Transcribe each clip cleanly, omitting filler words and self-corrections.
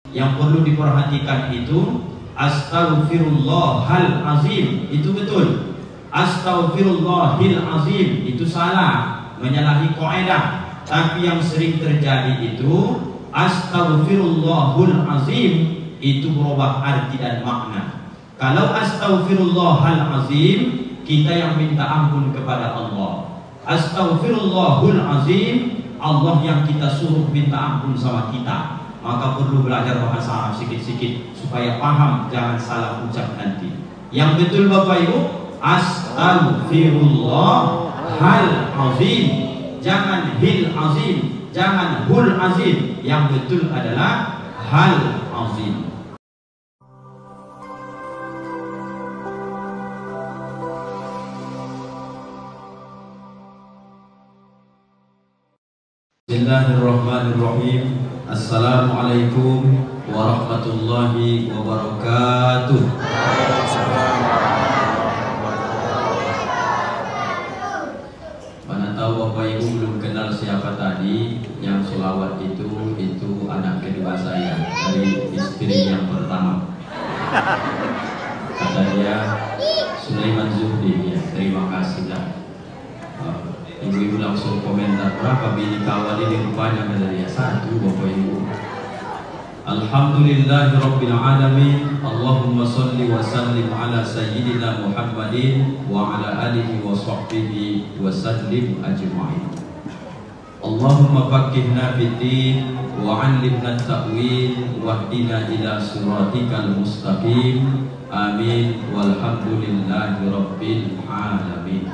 Yang perlu diperhatikan itu astaghfirullahal azim, itu betul. Astaghfirullahil azim itu salah, menyalahi kaidah. Tapi yang sering terjadi itu astaghfirullahul azim, itu berubah arti dan makna. Kalau astaghfirullahal azim, kita yang minta ampun kepada Allah. Astaghfirullahul azim, Allah yang kita suruh minta ampun sama kita. Maka perlu belajar bahasa Arab sedikit-sedikit supaya paham, jangan salah ucap nanti. Yang betul Bapak Ibu, astaghfirullahal azim, jangan hil azim, jangan hul azim. Yang betul adalah hal azim. Bismillahirrahmanirrahim. Assalamualaikum warahmatullahi wabarakatuh. Mana tahu Bapak Ibu belum kenal siapa tadi yang selawat itu anak kedua saya dari istri yang pertama. Kata dia Sulaiman Zuhdi, ya, terima kasih dah. Ibu-ibu langsung komentar, berapa bini kawan ini rupanya? Kata dia, 1 Bapak Ibu. Alhamdulillahirabbil alamin. Allahumma shalli wa sallim ala sayyidina Muhammadin wa ala alihi wa sahbihi wa sallim ajma'in. Allahumma faqihna fid-din wa 'allimna at-ta'wil wahdina ila siratikal mustaqim. Amin walhamdulillahirabbil alamin.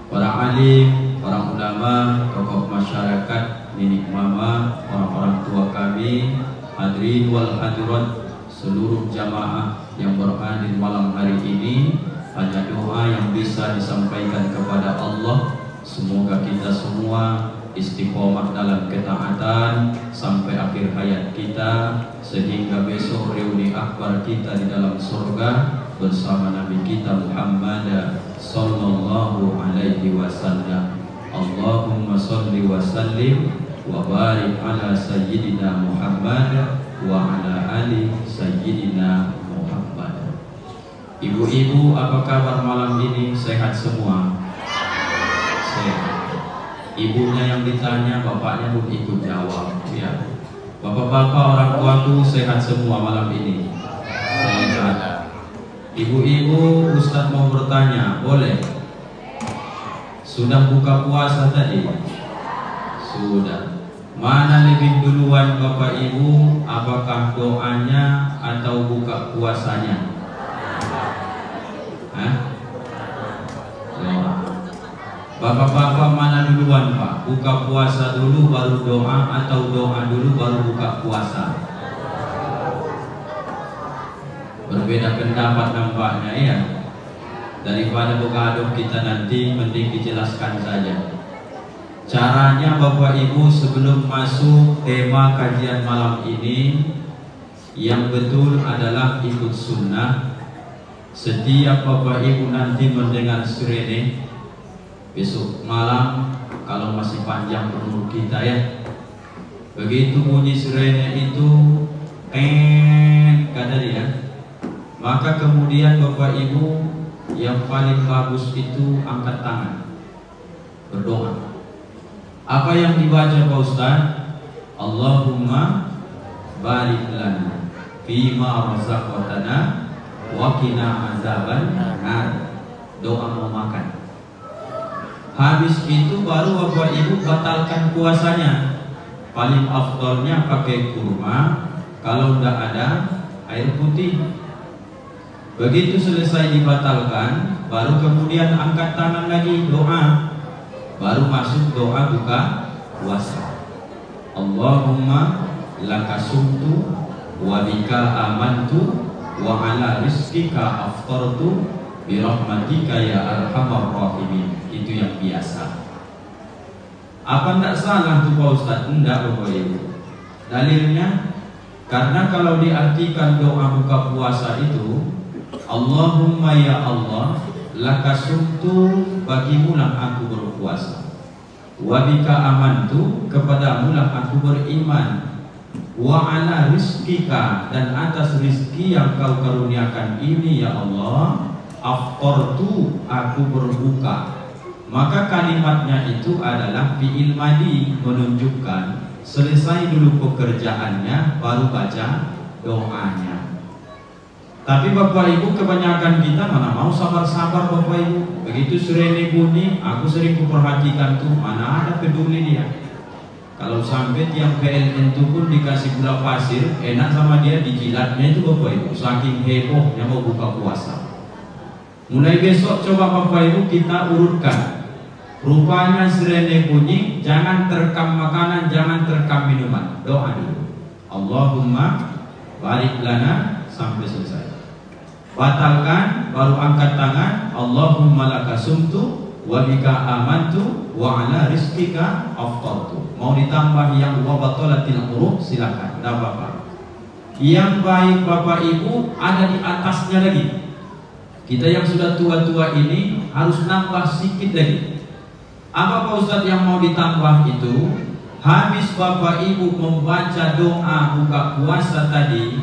Para alim, para ulama, tokoh masyarakat, nenek mama, orang-orang tua kami, hadirin wal hadirat, seluruh jamaah yang berhadir malam hari ini, hanya doa yang bisa disampaikan kepada Allah. Semoga kita semua istiqomah dalam ketaatan sampai akhir hayat kita, sehingga besok reuni akbar kita di dalam surga bersama Nabi kita Muhammad sallallahu alaihi wasallam. Allahumma sholli wa sallim wa barik ala sayyidina Muhammad wa ala ali sayyidina Muhammad. Ibu-ibu, apa kabar malam ini? Sehat semua? Sehat. Ibunya yang ditanya, bapaknya pun ikut jawab, ya. Bapak-bapak, orang tuaku sehat semua malam ini? Sehat. Ibu-ibu, Ustadz mau bertanya, boleh? Sudah buka puasa tadi? Sudah. Mana lebih duluan Bapak Ibu, apakah doanya atau buka puasanya? Hah? Bapak-bapak mana duluan Pak? Buka puasa dulu baru doa atau doa dulu baru buka puasa? Berbeda pendapat nampaknya, ya. Daripada bergaduh kita nanti, mending dijelaskan saja. Caranya Bapak Ibu, sebelum masuk tema kajian malam ini, yang betul adalah ikut sunnah. Setiap Bapak Ibu nanti mendengar sirene besok malam, kalau masih panjang umur kita, ya, begitu bunyi sirene itu kata dia, maka kemudian Bapak Ibu yang paling bagus itu angkat tangan, berdoa. Apa yang dibaca Pak Ustaz? Allahumma barik lana fima razaqtana wa qina azaban nar. Doa mau makan. Habis itu baru Bapak Ibu batalkan puasanya. Paling afdolnya pakai kurma, kalau tidak ada air putih. Begitu selesai dibatalkan, baru kemudian angkat tangan lagi doa, baru masuk doa buka puasa. Allahumma laka sumtu wa bika amantu wa ala rizkika aftartu bi rahmatika ya arhamar rahimin. Itu yang biasa. Apa tidak salah tuh Pak Ustaz? Tidak Bapak Ibu. Dalilnya, karena kalau diartikan doa buka puasa itu, Allahumma ya Allah, laka sumtu, bagimulah aku berpuasa, wa bika amantu, kepadamulah aku beriman, wa ala rizkika, dan atas rizki yang kau karuniakan ini ya Allah, aftartu, aku berbuka. Maka kalimatnya itu adalah fi'il madi, menunjukkan selesai dulu pekerjaannya baru baca doanya. Tapi Bapak Ibu, kebanyakan kita mana mau sabar-sabar Bapak Ibu. Begitu sirene bunyi, aku sering kuperhatikan tuh, mana ada peduli dia. Kalau sampai tiang PLN itu pun dikasih gula pasir, enak sama dia, dijilatnya itu Bapak Ibu, saking hebohnya mau buka puasa. Mulai besok coba Bapak Ibu kita urutkan. Rupanya sirene bunyi, jangan terekam makanan, jangan terekam minuman. Doa dulu, Allahumma barik lana, sampai selesai. Batalkan, baru angkat tangan, Allahumma laka sumtu wa bika amantu wa ala rizkika aftartu. Mau ditambah yang wa batalatil urub, silakan, tidak apa-apa. Yang baik Bapak Ibu ada di atasnya lagi. Kita yang sudah tua-tua ini harus nambah sedikit lagi. Apa Pak Ustadz yang mau ditambah itu? Habis Bapak Ibu membaca doa buka puasa tadi,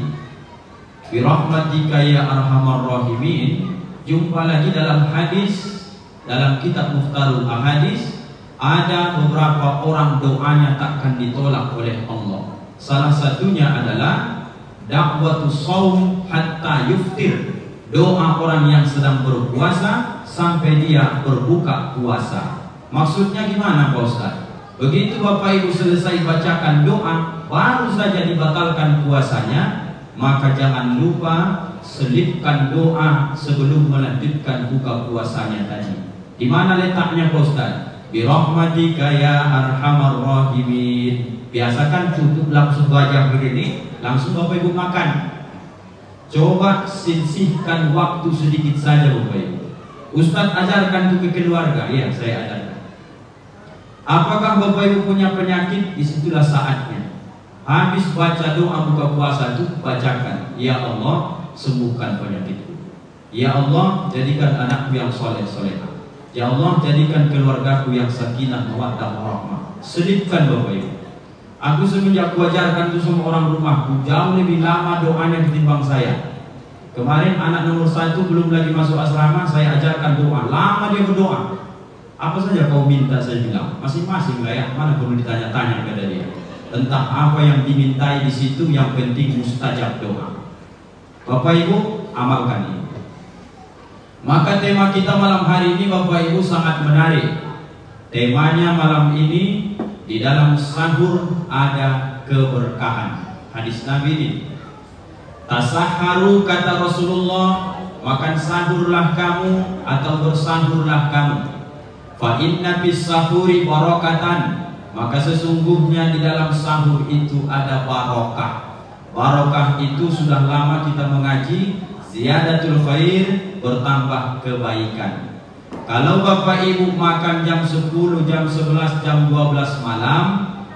birahmatika ya arhamar rahimin, jumpa lagi dalam hadis, dalam kitab Mukhtarul Ahadis, ada beberapa orang doanya takkan ditolak oleh Allah. Salah satunya adalah da'watus shaum hatta yuftir, doa orang yang sedang berpuasa sampai dia berbuka puasa. Maksudnya gimana Pak Ustaz? Begitu Bapak Ibu selesai bacakan doa, baru saja dibatalkan puasanya, maka jangan lupa selipkan doa sebelum melanjutkan buka puasanya tadi. Di mana letaknya Pak Ustaz? Birahmatika ya arhamar rahimin. Biasakan tutup langsung wajah begini, langsung Bapak Ibu makan. Coba sisihkan waktu sedikit saja Bapak Ibu. Ustaz ajarkan itu ke keluarga, ya saya ajarkan. Apakah Bapak Ibu punya penyakit? Disitulah saatnya. Habis baca doa buka puasa itu bacakan, ya Allah sembuhkan penyakitku. Ya Allah jadikan anakku yang soleh-solehah. Ya Allah jadikan keluargaku yang sakinah mawaddah warahmah. Selipkan Bapak Ibu. Aku semenjak kuajarkan itu semua orang rumahku jauh lebih lama doanya ketimbang saya. Kemarin anak nomor 1 belum lagi masuk asrama, saya ajarkan doa. Lama dia berdoa. Apa saja kau minta, saya bilang masing-masing lah ya, mana perlu ditanya-tanya kepada dia tentang apa yang dimintai di situ, yang penting mustajab doa. Bapak Ibu amalkan ini. Maka tema kita malam hari ini Bapak Ibu sangat menarik. Temanya malam ini, di dalam sahur ada keberkahan. Hadis Nabi ini, tasahharu kata Rasulullah, makan sahurlah kamu atau bersahurlah kamu. Fa inna bis sahuri barakatan, maka sesungguhnya di dalam sahur itu ada barokah. Barokah itu sudah lama kita mengaji, ziyadatul khair, bertambah kebaikan. Kalau Bapak Ibu makan jam 10, jam 11, jam 12 malam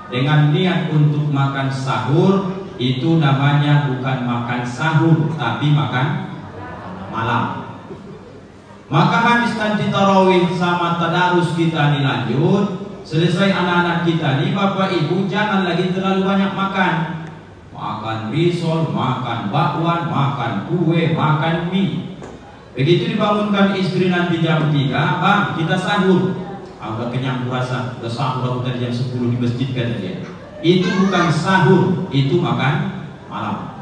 dengan niat untuk makan sahur, itu namanya bukan makan sahur tapi makan malam. Maka habis nanti tarawih sama tadarus kita nih lanjut, selesai anak-anak kita nih Bapak Ibu jangan lagi terlalu banyak makan. Makan risol, makan bakwan, makan kue, makan mie. Begitu dibangunkan istri nanti jam 3, Bang kita sahur. Udah kenyang puasa, udah sahur aku tadi jam 10 di masjid kata dia. Itu bukan sahur, itu makan malam.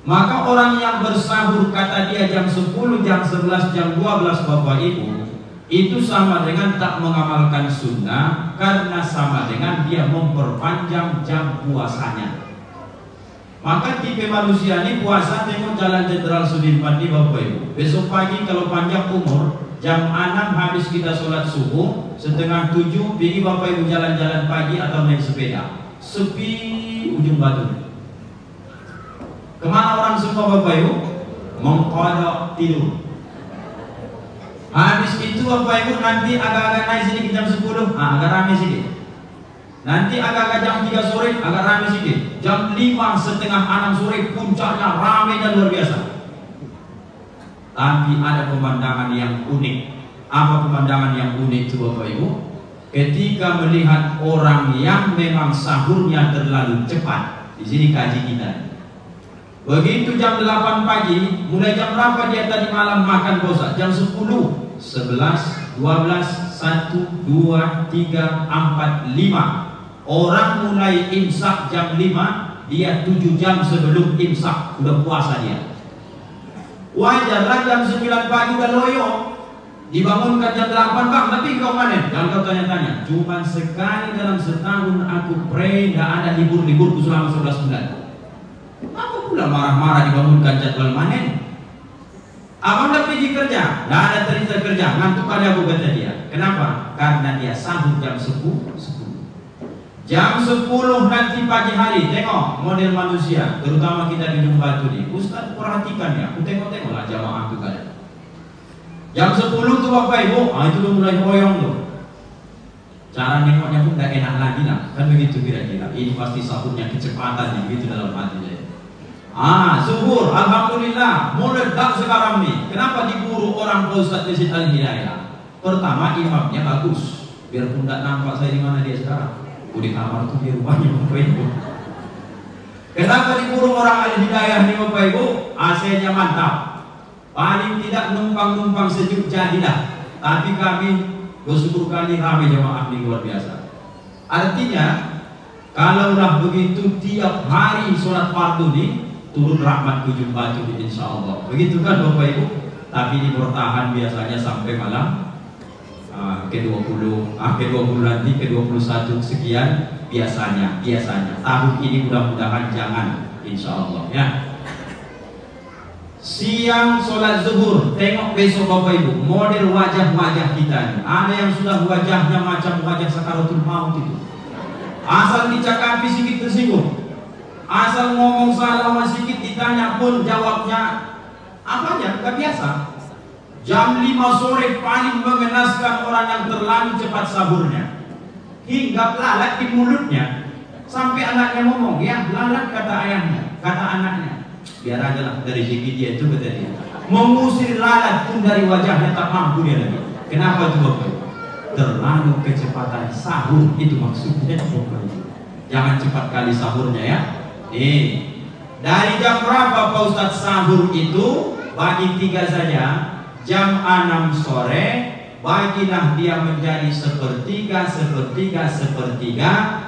Maka orang yang bersahur kata dia jam 10, jam 11, jam 12 Bapak Ibu, itu sama dengan tak mengamalkan sunnah, karena sama dengan dia memperpanjang jam puasanya. Maka tipe manusia ini puasa tengok Jalan Jenderal Sudirman di Bapak Ibu. Besok pagi kalau panjang umur, jam 6 habis kita sholat subuh, setengah 7 pergi Bapak Ibu jalan-jalan pagi atau naik sepeda. Sepi ujung batu. Kemana orang semua Bapak Ibu? Mengkodok tidur. Habis itu Bapak Ibu nanti agak-agak naik sedikit jam 10, agak rame sedikit. Nanti agak-agak jam 3 sore agak rame sedikit. Jam 5 setengah 6 sore puncaknya rame dan luar biasa. Tapi ada pemandangan yang unik. Apa pemandangan yang unik itu Bapak Ibu? Ketika melihat orang yang memang sahurnya terlalu cepat, Di sini kaji kita. Begitu jam 8 pagi, mulai jam berapa dia tadi malam makan Pak Ustaz? Jam 10, 11, 12, 1, 2, 3, 4, 5. Orang mulai imsak jam 5, dia 7 jam sebelum imsak sudah puasa dia. Wajarlah jam 9 pagi udah loyo. Dibangunkan jam 8, Bang, tapi kau mana? Jangan kau tanya-tanya. Cuma sekali dalam setahun aku pray, gak ada libur-liburku selama 11 bulan. Apa pula marah-marah dibangunkan jadwal manen? Abang udah pergi kerja, gak ada cerita kerja, ngantuk pada aku kata dia. Kenapa? Karena dia sahur jam 10. Jam 10 nanti pagi hari, tengok model manusia, terutama kita di Gunung Batu nih. Ustaz perhatikan ya, aku tengok-tengoklah jamaah itu kan. Jam 10 tuh Bapak Ibu, itu udah mulai hoyong tuh. Cara nengoknya pun gak enak lagi lah, kan begitu kira-kira. Ini pasti sahurnya kecepatan nih, gitu dalam hati saya. Zuhur, alhamdulillah, meledak sekarang nih. Kenapa diburu orang Ustaz Masjid Al-Hidayah? Pertama, imamnya bagus, biarpun gak nampak saya di mana dia sekarang. Di kamar tuh di rumahnya Bapak Ibu. Kenapa diburu orang Al-Hidayah nih Bapak Ibu? AC-nya mantap. Paling tidak numpang-numpang sejuk jadilah. Tapi kami bersyukur kali ramai jamaah ini luar biasa. Artinya kalaulah begitu tiap hari sholat fardu ini turun rahmat ujung batu insya Allah. Begitu kan Bapak Ibu. Tapi ini bertahan biasanya sampai malam ke-20, ke-20 nanti ke-21 sekian biasanya. Tahun ini mudah-mudahan jangan insya Allah ya. Siang sholat zuhur, tengok besok Bapak Ibu model wajah-wajah kita nih. Ada yang sudah wajahnya macam wajah sakaratul maut itu. Asal dicakapi sedikit tersinggung, asal ngomong salah sedikit ditanya pun jawabnya apanya gak biasa. Jam 5 sore paling mengenaskan orang yang terlalu cepat sahurnya, hingga lalat di mulutnya. Sampai anaknya ngomong, ya lalat kata ayahnya, kata anaknya. Biar aja lah dari segi dia itu kata dia. Mengusir lalat pun dari wajahnya tak mampu dia lagi. Kenapa itu Bapak? Terlalu kecepatan sahur itu maksudnya Bapak. Jangan cepat kali sahurnya ya. Dari jam berapa Pak Ustadz sahur itu? Bagi 3 saja. Jam 6 sore bagilah dia menjadi sepertiga,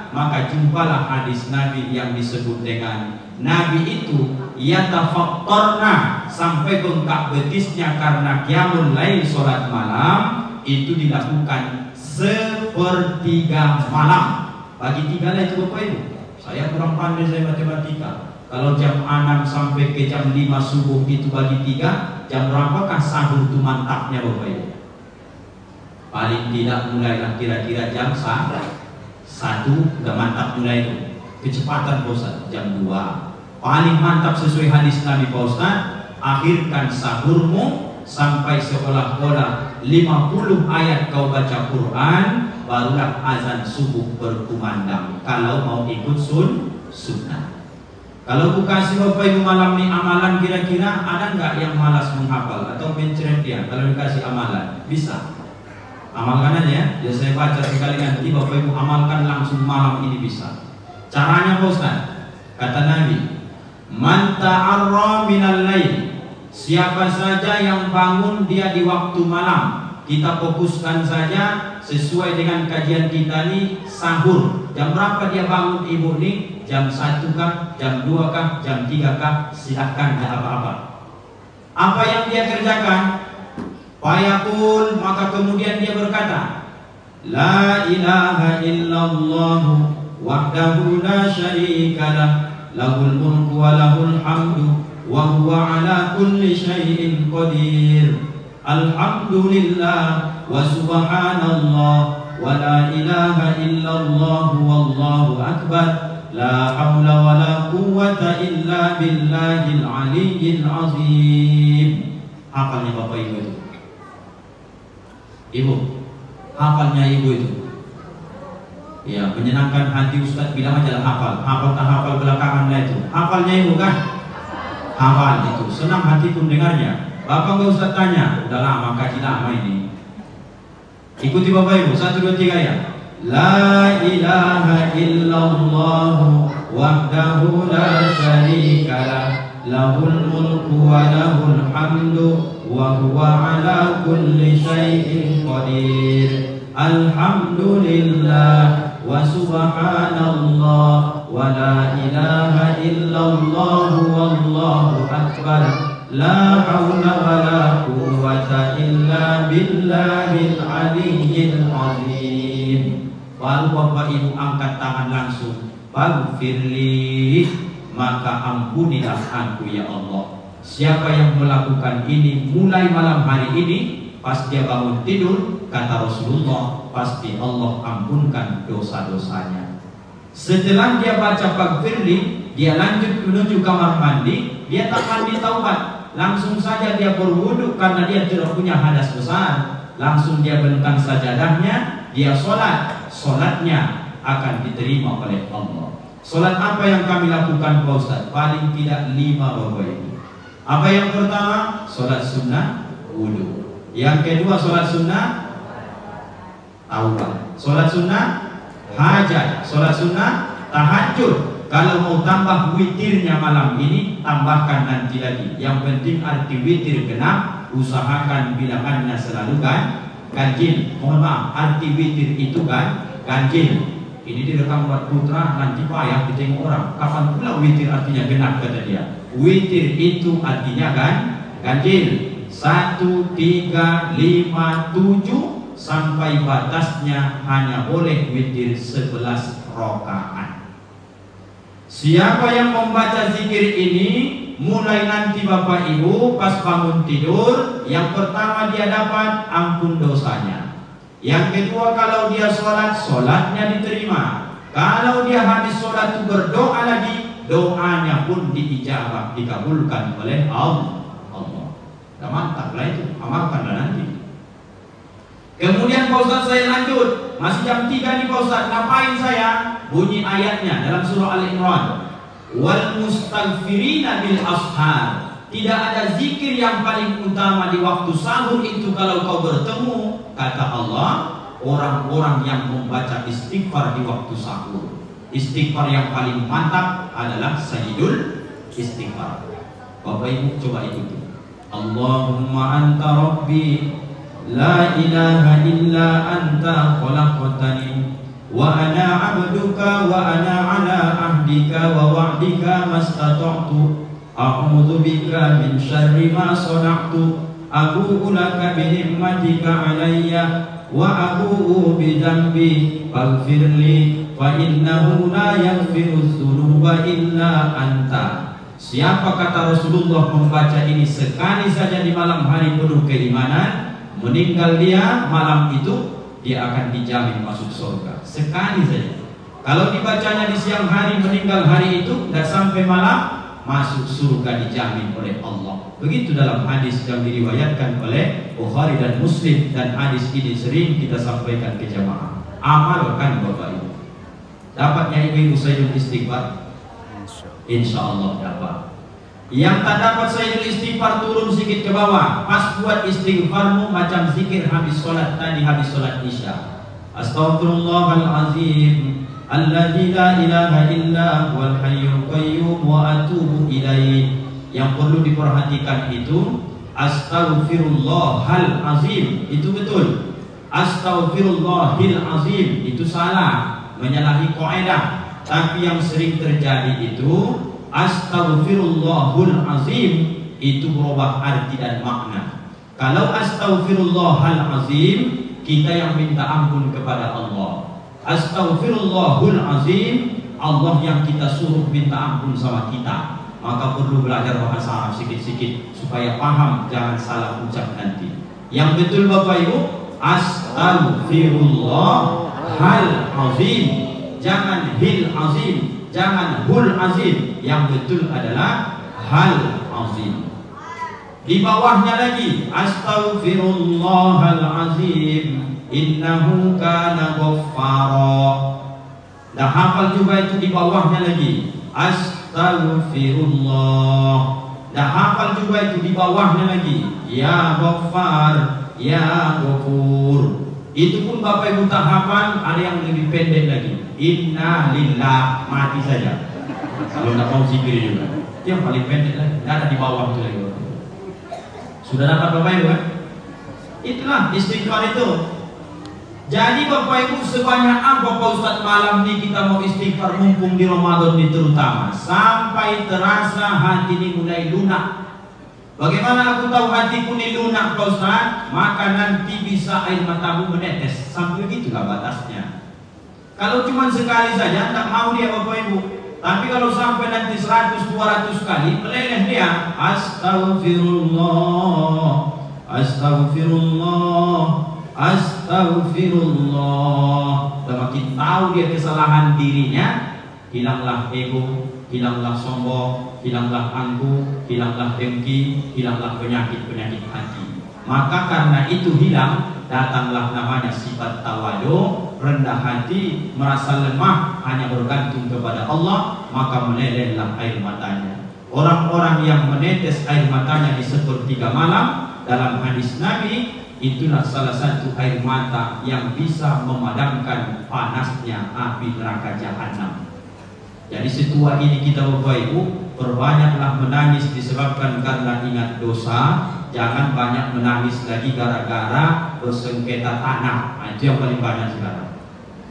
maka jumpalah hadis Nabi yang disebut dengan Nabi itu yatafakkarna, sampai bengkak betisnya karena qiyamul lail sholat malam itu dilakukan sepertiga malam. Bagi 3 lah itu Bapak Ibu. Saya kurang pandai saya matematika. Kalau jam 6 sampai ke jam 5 subuh itu bagi 3, jam berapakah sahur itu mantapnya Bapak Ibu? Paling tidak mulailah kira-kira jam 1 udah mantap mulai itu. Kecepatan Pak Ustaz jam 2. Paling mantap sesuai hadis Nabi Pak Ustaz, akhirkan sahurmu sampai seolah-olah 50 ayat kau baca Quran, barulah azan subuh berkumandang. Kalau mau ikut sunnah. Kalau aku kasih Bapak Ibu malam ini amalan, kira-kira ada nggak yang malas menghafal atau mencret dia? Kalau dikasih amalan, bisa. Amalkan aja ya. Ya saya baca sekali nanti Bapak Ibu amalkan langsung malam ini bisa. Caranya Pak Ustaz, kata Nabi, man ta'arra minal lail, siapa saja yang bangun dia di waktu malam. Kita fokuskan saja sesuai dengan kajian kita nih sahur. Jam berapa dia bangun ibu nih? Jam 1 kah? Jam 2 kah? Jam 3 kah? Silahkan, tidak apa-apa. Apa yang dia kerjakan? Fayaqul, maka kemudian dia berkata, la ilaha illallah wahdahu la syarikalah, lahul mulku wa lahul hamdu wa huwa ala kulli syai'in qadir. Alhamdulillah wa subhanallah wa la ilaha illallah wallahu akbar, la hawla wa la quwwata illa billahil aliyyil azim. Hafalnya Bapak Ibu itu? Ibu, hafalnya Ibu itu? Ya, menyenangkan hati Ustaz, bilang aja lah hafal. Hafal tak hafal belakangan lah itu. Hafalnya Ibu kan? Hafal itu, senang hati pun dengarnya. Bapak nggak Ustaz tanya, udah lama kaji lama ini. Ikuti Bapak Ibu, 1, 2, 3 ya. La ilaha illallah wahdahu la syarikalah, lahul mulku wa lahul hamdu wa huwa ala kulli syai'in qadir. Alhamdulillah wa subhanallah wa la ilaha illallah wallahu akbar, la hawla wa la quwwata illa billahil aliyyil azim. Lalu Bapak Ibu angkat tangan langsung, Faghfirli, maka ampunilah aku ya Allah. Siapa yang melakukan ini mulai malam hari ini, pas dia bangun tidur, kata Rasulullah, pasti Allah ampunkan dosa-dosanya. Setelah dia baca Faghfirli, dia lanjut menuju kamar mandi. Dia tak mandi taubat, langsung saja dia berwudu karena dia tidak punya hadas besar. Langsung dia bentang sajadahnya, dia sholat. Sholatnya akan diterima oleh Allah. Sholat apa yang kami lakukan Pak Ustaz? Paling tidak 5 Bapak Ibu. Apa yang pertama? Sholat sunnah wudu. Yang kedua sholat sunnah taubat. Sholat sunnah hajat. Sholat sunnah tahajud. Kalau mau tambah witirnya malam ini, tambahkan nanti lagi. Yang penting arti witir genap, usahakan bilangannya selalu ganjil. Mohon maaf, arti witir itu ganjil. Ini direkam buat putra, nanti payah ditengok orang. Kapan pula witir artinya genap, kata dia. Witir itu artinya ganjil. 1, 3, 5, 7 sampai batasnya hanya boleh witir 11 rakaat. Siapa yang membaca zikir ini, mulai nanti Bapak Ibu pas bangun tidur, yang pertama dia dapat ampun dosanya. Yang kedua, kalau dia sholat, sholatnya diterima. Kalau dia habis sholat itu berdoa lagi, doanya pun diijabah, dikabulkan oleh Allah. Nah, mantaplah itu, amalkanlah nanti. Kemudian Pak Ustaz saya lanjut, masih jam 3 nih Pak Ustaz, ngapain saya? Bunyi ayatnya dalam surah Al-Imran, wal mustaghfirina bil ashar. Tidak ada zikir yang paling utama di waktu sahur itu kalau kau bertemu, kata Allah, orang-orang yang membaca istighfar di waktu sahur. Istighfar yang paling mantap adalah sayyidul istighfar. Bapak Ibu coba ikuti. Allahumma anta rabbi la ilaha illa anta khalaqtani wa ana abduka wa ana ala ahdika wa wa'dika mastata'tu a'udzu bika min syarri ma sana'tu abu'u laka bi ni'matika 'alayya wa abu'u bi dhanbi faghfirli fa innahu la yaghfiru dzunuba illa anta. Siapa, kata Rasulullah, membaca ini sekali saja di malam hari penuh keimanan, meninggal dia malam itu, dia akan dijamin masuk surga. Sekali saja. Kalau dibacanya di siang hari, meninggal hari itu, tidak sampai malam, masuk surga dijamin oleh Allah. Begitu dalam hadis yang diriwayatkan oleh Bukhari dan Muslim, dan hadis ini sering kita sampaikan ke jamaah. Amalkan Bapak Ibu. Dapatnya ibu-ibu sayyidul istighfar? Insya Allah dapat. Yang tak dapat sayyidul istighfar, turun sedikit ke bawah. Pas buat istighfarmu macam zikir habis sholat tadi, habis sholat isya. Astaghfirullahalazim alladzi la ilaha illa huwal hayyul qayyum wa atubu ilaih. Yang perlu diperhatikan itu astaghfirullahal azim, itu betul. Astaghfirullahil azim itu salah, menyalahi kaidah. Tapi yang sering terjadi itu astaghfirullahul azim, itu berubah arti dan makna. Kalau astaghfirullahal azim, kita yang minta ampun kepada Allah. Astaghfirullahul azim, Allah yang kita suruh minta ampun sama kita. Maka perlu belajar bahasa Arab sedikit-sedikit supaya paham, jangan salah ucap nanti. Yang betul Bapak Ibu, astaghfirullahal azim, jangan hil azim, jangan hul azim. Yang betul adalah hal azim. Di bawahnya lagi astaghfirullahal azim innahu kana ghaffara. Dah hafal juga itu di bawahnya lagi astaghfirullah. Dah hafal juga itu di bawahnya lagi ya ghaffar, ya ghafur. Itu pun Bapak Ibu tak hafal, ada yang lebih pendek lagi. Inna lillah, mati saja. Kalau tidak mau zikir juga. Itu yang paling pendek lagi. Tidak ada di bawah itu lagi. Sudah dapat Bapak Ibu kan? Itulah istighfar itu. Jadi Bapak Ibu, sebanyak apa Pak Ustadz malam ini kita mau istighfar mumpung di Ramadan ini terutama, sampai terasa hati ini mulai lunak. Bagaimana aku tahu hatiku ini lunak Pak Ustadz? Maka nanti bisa air matamu menetes. Sampai begitulah batasnya. Kalau cuma sekali saja tak mau dia Bapak Ibu. Tapi kalau sampai nanti 100-200 kali meleleh dia. Astagfirullah, astagfirullah, astagfirullah. Semakin tahu dia kesalahan dirinya, hilanglah ego, hilanglah sombong, hilanglah angkuh, hilanglah dengki, hilanglah penyakit-penyakit hati. Maka karena itu hilang, datanglah namanya sifat tawadu, rendah hati, merasa lemah, hanya bergantung kepada Allah, maka melelehlah air matanya. Orang-orang yang menetes air matanya di sepertiga malam, dalam hadis Nabi, itulah salah satu air mata yang bisa memadamkan panasnya api neraka jahanam. Jadi setua ini kita Bapak Ibu, perbanyaklah menangis disebabkan karena ingat dosa. Jangan banyak menangis lagi gara-gara bersengketa tanah. Nah, itu yang paling banyak sekarang.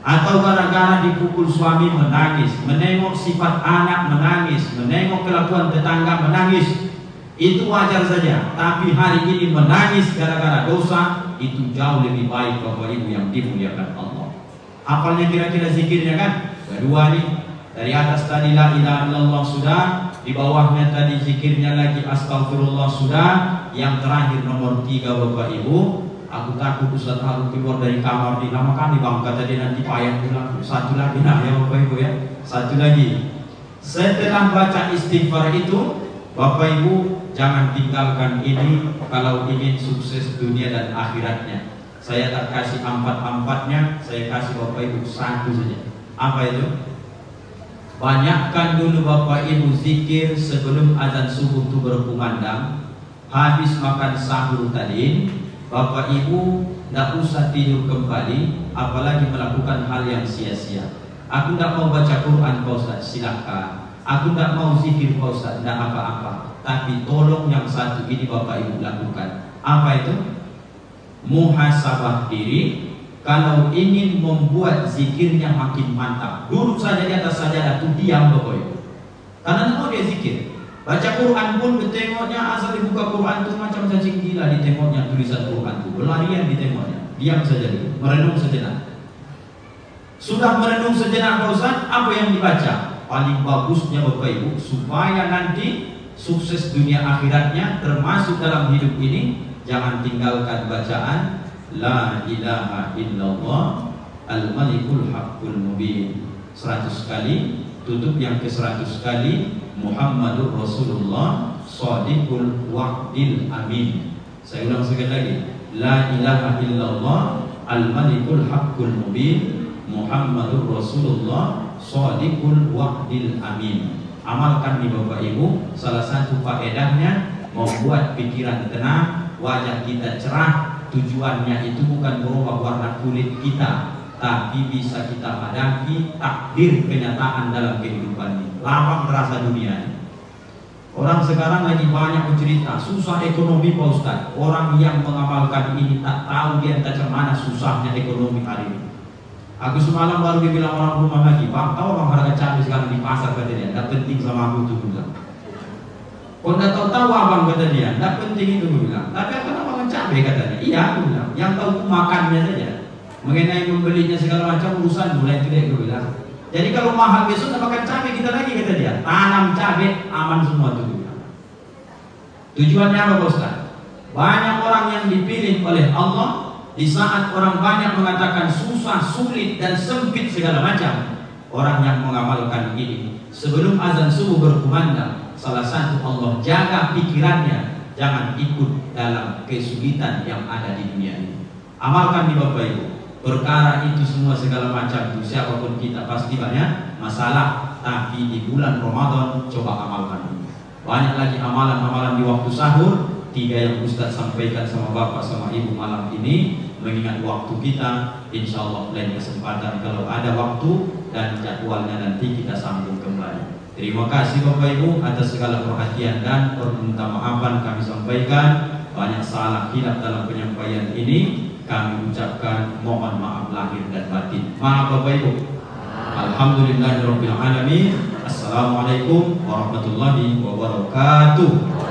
Atau gara-gara dipukul suami menangis, menengok sifat anak menangis, menengok kelakuan tetangga menangis. Itu wajar saja. Tapi hari ini menangis gara-gara dosa, itu jauh lebih baik Bapak Ibu yang dimuliakan Allah. Apalnya kira-kira zikirnya kan? Kedua nih. Dari atas tadi la ilaha illallah sudah, di bawahnya tadi zikirnya lagi astagfirullah sudah, yang terakhir nomor 3 Bapak Ibu, aku takut Ustaz Harun keluar dari kamar di lama kali bang, kata dia nanti payah pulang. Satu lagi nah ya Bapak Ibu ya, satu lagi. Setelah baca istighfar itu, Bapak Ibu jangan tinggalkan ini kalau ingin sukses dunia dan akhiratnya. Saya tak kasih 4-4-nya, saya kasih Bapak Ibu satu saja. Apa itu? Banyakkan dulu Bapak Ibu zikir sebelum azan subuh itu berkumandang. Habis makan sahur tadi, Bapak Ibu tidak usah tidur kembali, apalagi melakukan hal yang sia-sia. Aku tidak mau baca Quran Pak Ustaz, silakan. Aku tidak mau zikir Pak Ustaz, tidak apa-apa. Tapi tolong yang satu ini Bapak Ibu lakukan. Apa itu? Muhasabah diri. Kalau ingin membuat zikirnya makin mantap, duduk saja di atas sajadah itu diam Bapak Ibu. Karena mau dia zikir. Baca Quran pun ditengoknya, asal dibuka Quran itu macam cacing gila ditengoknya tulisan Quran itu, berlarian ditengoknya. Diam saja dulu, merenung sejenak. Sudah merenung sejenak Pak Ustaz, apa yang dibaca? Paling bagusnya Bapak Ibu, supaya nanti sukses dunia akhiratnya termasuk dalam hidup ini, jangan tinggalkan bacaan La ilaha illallah al-malikul haqqul mubin 100 kali, tutup yang ke-100 kali Muhammadur Rasulullah Shadiqul wa'dil amin. Saya ulang sekali lagi, La ilaha illallah al-malikul haqqul mubin Muhammadur Rasulullah Shadiqul wa'dil amin. Amalkan nih Bapak Ibu, salah satu faedahnya membuat pikiran tenang, wajah kita cerah. Tujuannya itu bukan merubah warna kulit kita, tapi bisa kita hadapi takdir kenyataan dalam kehidupan ini. Lapang terasa dunia ini. Orang sekarang lagi banyak bercerita susah ekonomi Pak Ustaz. Orang yang mengamalkan ini tak tahu dia macam mana susahnya ekonomi hari ini. Aku semalam baru dibilang orang rumah lagi, Bang, tahu bang harga cabai sekarang di pasar, kata dia. Tidak penting sama aku itu bilang. Kau tidak tahu abang, kata dia. Tidak penting itu bilang. Tapi apa makan cabai katanya? Iya aku bilang. Yang tahu itu makannya saja. Mengenai membelinya segala macam urusan mulai tidak aku bilang. Jadi kalau mahal besok tidak makan cabai kita lagi, kata dia. Tanam cabai aman semua itu bilang. Tujuannya apa Pak Ustaz? Banyak orang yang dipilih oleh Allah di saat orang banyak mengatakan susah, sulit dan sempit segala macam. Orang yang mengamalkan ini sebelum azan subuh berkumandang, salah satu Allah jaga pikirannya jangan ikut dalam kesulitan yang ada di dunia ini. Amalkan di Bapak Ibu. Perkara itu semua segala macam itu siapapun kita pasti banyak masalah, tapi di bulan Ramadan coba amalkan. Banyak lagi amalan-amalan di waktu sahur. 3 yang Ustaz sampaikan sama Bapak sama Ibu malam ini. mengingat waktu kita. Insya Allah lain kesempatan kalau ada waktu dan jadwalnya nanti kita sambung kembali. Terima kasih Bapak Ibu atas segala perhatian dan permintaan maafan kami sampaikan. Banyak salah hilaf dalam penyampaian ini, kami ucapkan mohon maaf lahir dan batin. Maaf Bapak Ibu. Alhamdulillahirabbil alamin. Assalamualaikum warahmatullahi wabarakatuh.